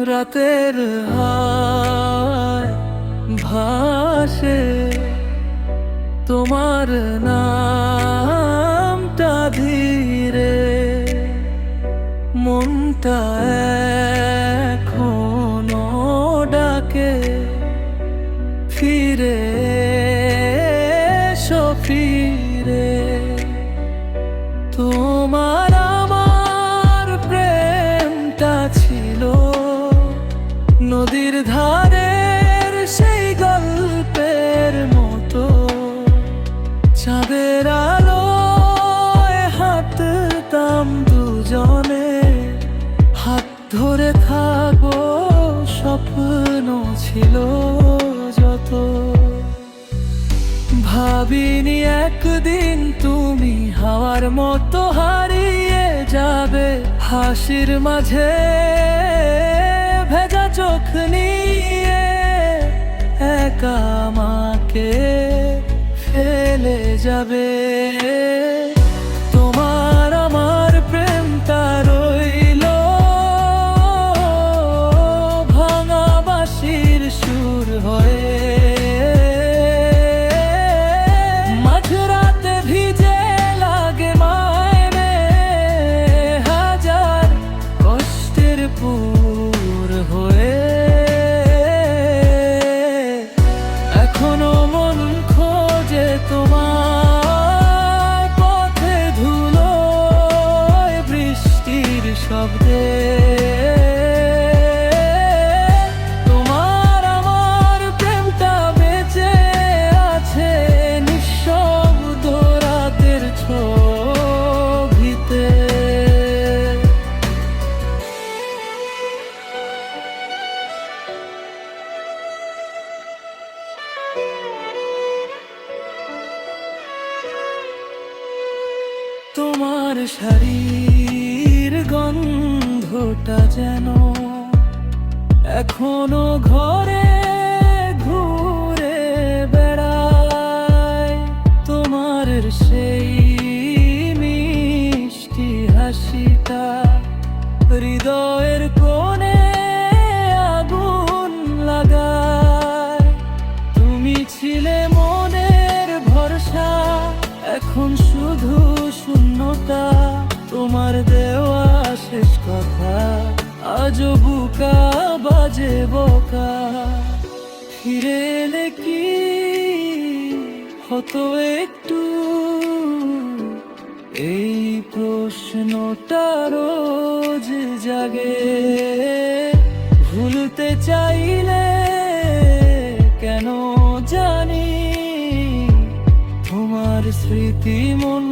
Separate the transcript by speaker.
Speaker 1: রাতের হায় ভাসে তোমার নামটা ধীরে, মনটা এখনো ডাকে ফিরে এসো ফিরে। তোমার আমার প্রেমটা ছিল নদীর ধারের সেই গল্পের মতো, চাঁদের আলোয় হাঁটতাম দুজনে, হাত ধরে থাকবো স্বপ্ন ছিল যত। ভাবিনি একদিন তুমি হাওয়ার মতো হারিয়ে যাবে, হাসির মাঝে ভেজা চোখ নিয়ে একা আমাকে ফেলে যাবে। তোমার আমার প্রেমটা রইল ভাঙা বাঁশির সুর হয়ে, মাঝরাতে ভিজে লাগে মায়নে হাজার কষ্টের পুর হয়ে। এখনো মন খোঁজে তোমার পথে ধুলোয় বৃষ্টির শব্দে। তোমার আমার প্রেমটা বেঁচে আছে নিঃশব্দ রাতের ছবিতে। তোমার শাড়ির গন্ধটা যেন এখনো ঘরে ঘুরে বেড়ায়, তোমার সেই মিষ্টি হাসিটা হৃদয়ের কোণে আগুন লাগায়। তুমি ছিলে মনের ভরসা, এখন শুধু শূন্যতা। তোমার দেওয়া শেষ কথা আজও বুকা বাজে বোকা। ফিরে এলে কি হতো একটু, এই প্রশ্নটা রোজ জাগে। ভুলতে চাইলে কেন জানি তোমার স্মৃতি মন